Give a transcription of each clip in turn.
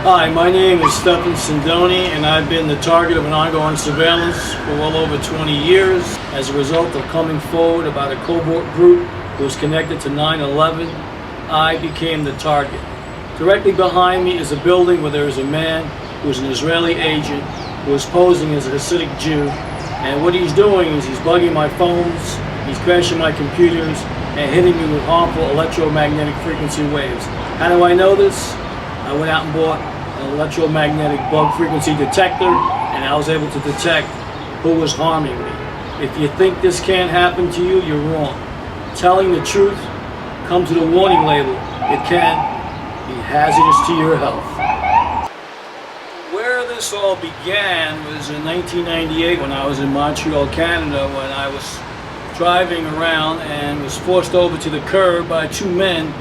Hi, my name is Stephen Sindoni, and I've been the target of an ongoing surveillance for well over 20 years as a result of coming forward about a covert group who was connected to 9/11. I became the target. Directly behind me is a building where there is a man who is an Israeli agent who is posing as a Hasidic Jew, and what he's doing is he's bugging my phones, he's crashing my computers, and hitting me with harmful electromagnetic frequency waves. How do I know this? I went out and bought an electromagnetic bug frequency detector, and I was able to detect who was harming me. If you think this can't happen to you, you're wrong. Telling the truth, come to the warning label. It can be hazardous to your health. Where this all began was in 1998 when I was in Montreal, Canada, when I was driving around and was forced over to the curb by two men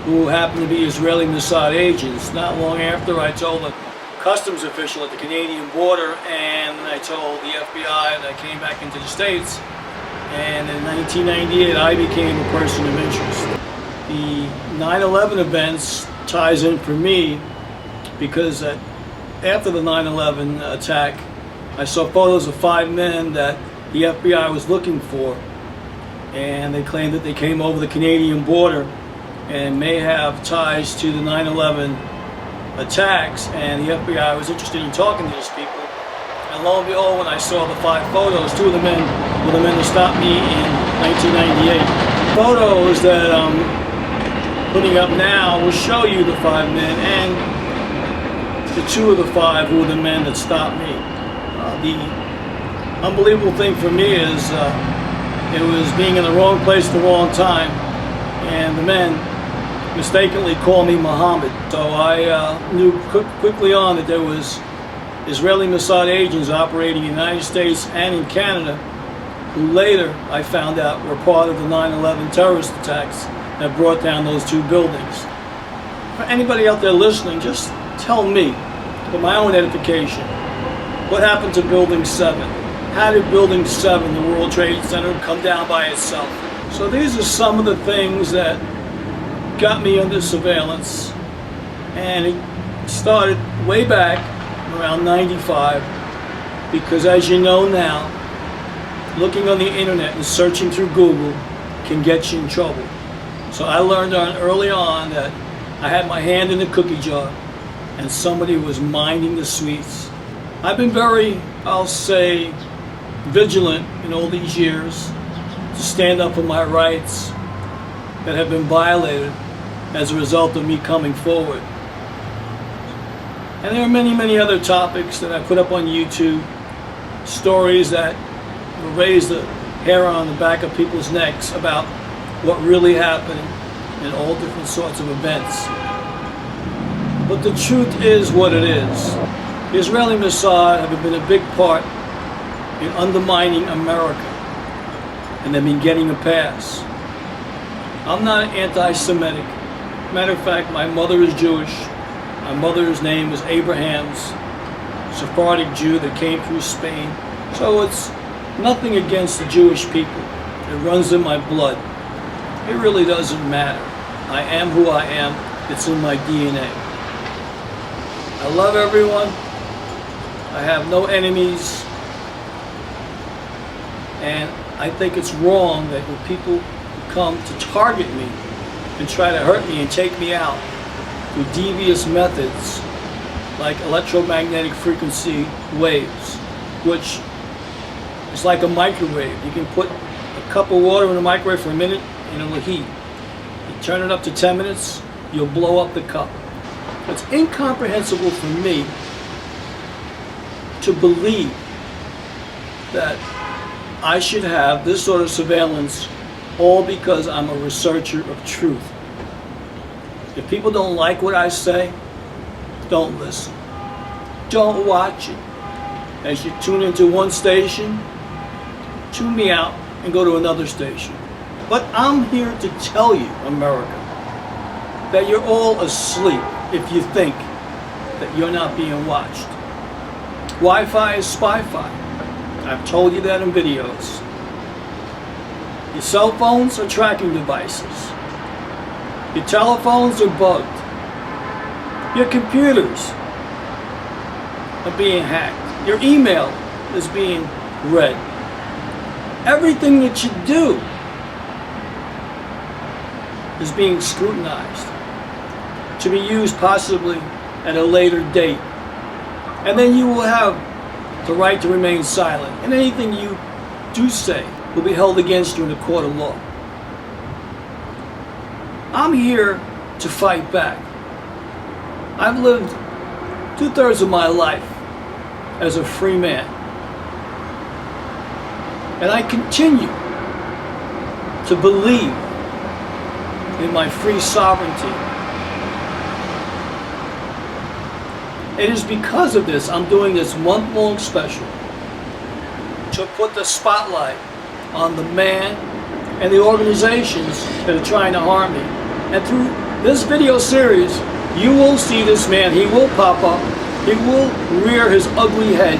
who happened to be Israeli Mossad agents. Not long after, I told a customs official at the Canadian border, and I told the FBI that I came back into the States, and in 1998 I became a person of interest. The 9/11 events ties in for me because after the 9/11 attack, I saw photos of 5 men that the FBI was looking for, and they claimed that they came over the Canadian border and may have ties to the 9/11 attacks, and the FBI was interested in talking to these people. And lo and behold, when I saw the 5 photos, 2 of the men were the men who stopped me in 1998. Photos that I'm putting up now will show you the 5 men and the 2 of the 5 who were the men that stopped me. The unbelievable thing for me is it was being in the wrong place at the wrong time, and the men mistakenly called me Muhammad. So I knew quickly on that there was Israeli Mossad agents operating in the United States and in Canada, who later I found out were part of the 9/11 terrorist attacks that brought down those 2 buildings. For anybody out there listening, just tell me, for my own edification, what happened to Building 7? How did Building 7, the World Trade Center, come down by itself? So these are some of the things that got me under surveillance, and it started way back around 95, because as you know now, looking on the internet and searching through Google can get you in trouble. So I learned early on that I had my hand in the cookie jar and somebody was minding the sweets. I've been very, I'll say, vigilant in all these years to stand up for my rights that have been violated as a result of me coming forward. And there are many, many other topics that I put up on YouTube, stories that will raise the hair on the back of people's necks about what really happened in all different sorts of events. But the truth is what it is. The Israeli Mossad have been a big part in undermining America, and they've been getting a pass. I'm not anti-Semitic. Matter of fact, my mother is Jewish. My mother's name is Abraham's, Sephardic Jew that came through Spain. So it's nothing against the Jewish people. It runs in my blood. It really doesn't matter. I am who I am. It's in my DNA. I love everyone. I have no enemies. And I think it's wrong that when people come to target me and try to hurt me and take me out through devious methods like electromagnetic frequency waves, which is like a microwave. You can put a cup of water in the microwave for a minute and it'll heat. You turn it up to 10 minutes, you'll blow up the cup. It's incomprehensible for me to believe that I should have this sort of surveillance all because I'm a researcher of truth. If people don't like what I say, don't listen. Don't watch it. As you tune into one station, tune me out and go to another station. But I'm here to tell you, America, that you're all asleep if you think that you're not being watched. Wi-Fi is spy-fi. I've told you that in videos. Your cell phones are tracking devices. Your telephones are bugged. Your computers are being hacked. Your email is being read. Everything that you do is being scrutinized to be used possibly at a later date. And then you will have the right to remain silent. And anything you do say will be held against you in a court of law. I'm here to fight back. I've lived 2/3 of my life as a free man. And I continue to believe in my free sovereignty. It is because of this I'm doing this month-long special to put the spotlight on the man and the organizations that are trying to harm me. And through this video series, you will see this man. He will pop up. He will rear his ugly head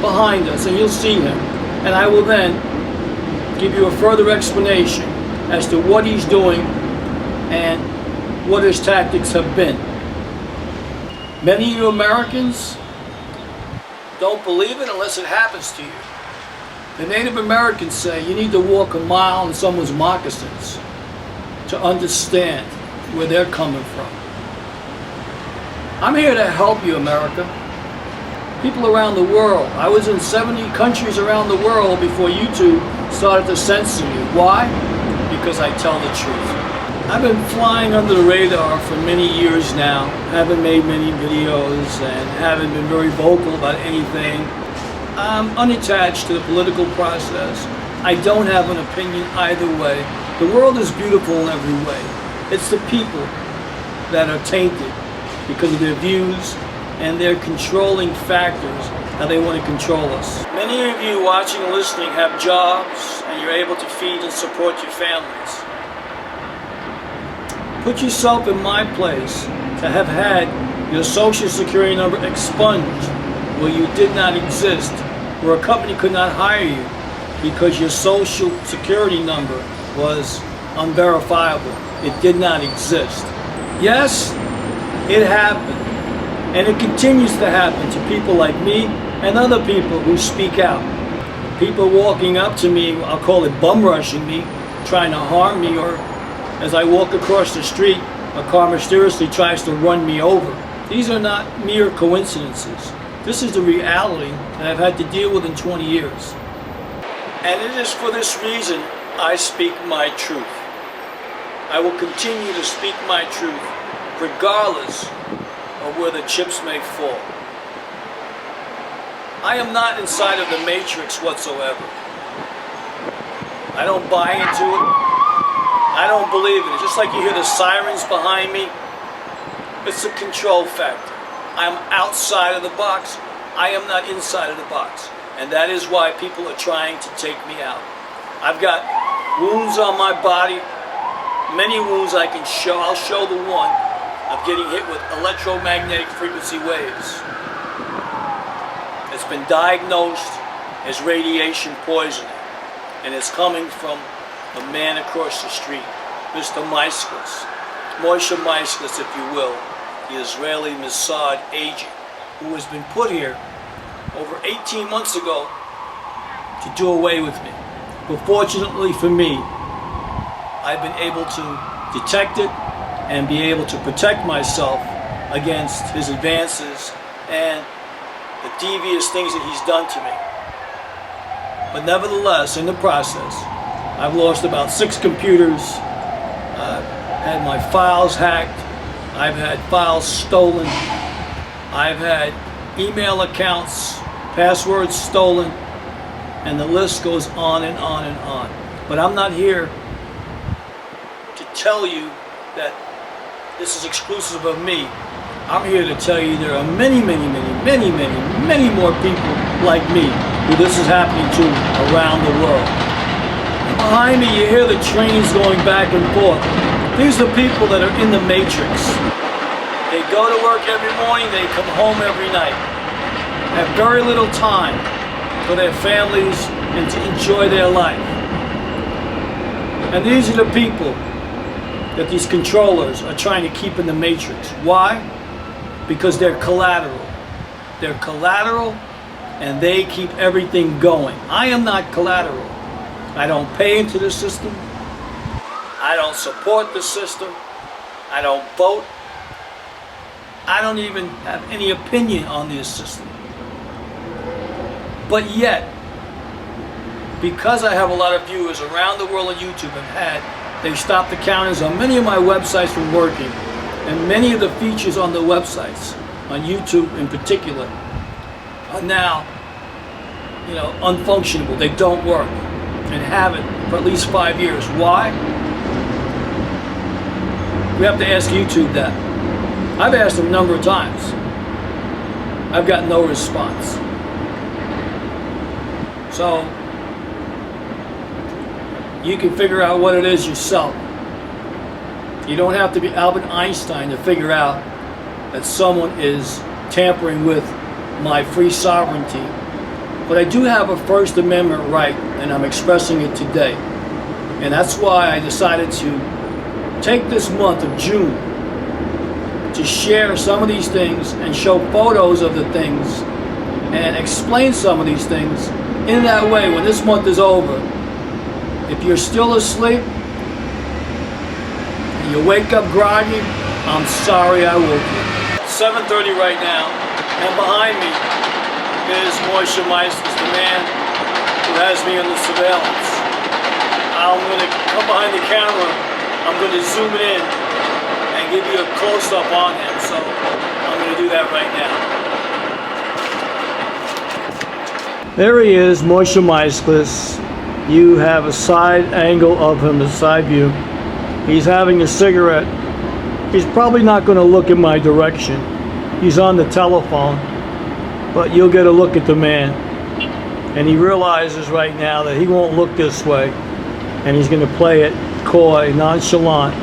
behind us, and you'll see him. And I will then give you a further explanation as to what he's doing and what his tactics have been. Many of you Americans don't believe it unless it happens to you. The Native Americans say you need to walk a mile in someone's moccasins to understand where they're coming from. I'm here to help you, America. People around the world. I was in 70 countries around the world before YouTube started to censor me. Why? Because I tell the truth. I've been flying under the radar for many years now. Haven't made many videos and haven't been very vocal about anything. I'm unattached to the political process. I don't have an opinion either way. The world is beautiful in every way. It's the people that are tainted because of their views and their controlling factors, how they want to control us. Many of you watching and listening have jobs and you're able to feed and support your families. Put yourself in my place to have had your social security number expunged where you did not exist, where a company could not hire you because your social security number was unverifiable. It did not exist. Yes, it happened. And it continues to happen to people like me and other people who speak out. People walking up to me, I'll call it bum rushing me, trying to harm me, or as I walk across the street, a car mysteriously tries to run me over. These are not mere coincidences. This is the reality that I've had to deal with in 20 years. And it is for this reason I speak my truth. I will continue to speak my truth regardless of where the chips may fall. I am not inside of the matrix whatsoever. I don't buy into it. I don't believe in it. Just like you hear the sirens behind me, it's a control factor. I'm outside of the box. I am not inside of the box. And that is why people are trying to take me out. I've got wounds on my body, many wounds I can show. I'll show the one of getting hit with electromagnetic frequency waves. It's been diagnosed as radiation poisoning, and it's coming from a man across the street, Mr. Maiskos, Moshe Maiskos, if you will, the Israeli Mossad agent, who has been put here over 18 months ago to do away with me. But fortunately for me, I've been able to detect it and be able to protect myself against his advances and the devious things that he's done to me. But nevertheless, in the process, I've lost about 6 computers, had my files hacked, I've had files stolen, I've had email accounts, passwords stolen, and the list goes on and on and on. But I'm not here to tell you that this is exclusive of me. I'm here to tell you there are many more people like me who this is happening to around the world. And behind me you hear the trains going back and forth. These are people that are in the matrix. They go to work every morning, they come home every night. Have very little time for their families and to enjoy their life. And these are the people that these controllers are trying to keep in the matrix. Why? Because they're collateral. They're collateral, and they keep everything going. I am not collateral. I don't pay into the system. I don't support the system. I don't vote. I don't even have any opinion on this system. But yet, because I have a lot of viewers around the world on YouTube they stopped the counters on many of my websites from working, and many of the features on the websites, on YouTube in particular, are now, unfunctionable. They don't work, and haven't for at least 5 years. Why? We have to ask YouTube that. I've asked them a number of times. I've got no response. So, you can figure out what it is yourself. You don't have to be Albert Einstein to figure out that someone is tampering with my free sovereignty. But I do have a First Amendment right, and I'm expressing it today. And that's why I decided to take this month of June to share some of these things and show photos of the things and explain some of these things in that way. When this month is over, if you're still asleep and you wake up groggy, I'm sorry I woke you. 7:30 right now, and behind me is Moishe Meisters, the man who has me under surveillance. I'm going to come behind the camera, I'm going to zoom in and give you a close-up on him, so I'm going to do that right now. There he is, Moishe Meisters. You have a side angle of him, a side view. He's having a cigarette. He's probably not going to look in my direction. He's on the telephone, but you'll get a look at the man. And he realizes right now that he won't look this way, and he's going to play it coy, nonchalant.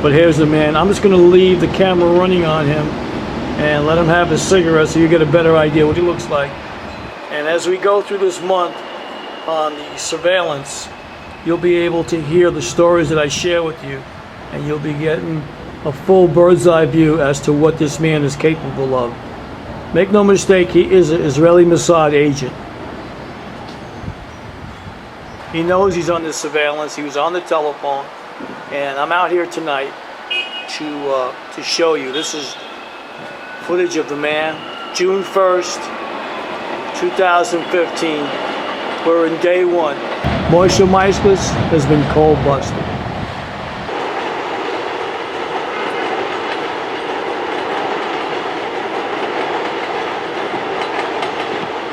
But here's the man. I'm just going to leave the camera running on him and let him have his cigarette so you get a better idea what he looks like. And as we go through this month on the surveillance, you'll be able to hear the stories that I share with you, and you'll be getting a full bird's eye view as to what this man is capable of. Make no mistake, he is an Israeli Mossad agent. He knows he's under surveillance. He was on the telephone, and I'm out here tonight to show you. This is footage of the man, June 1st, 2015. We're in day one. Moishe Meisters has been cold busted.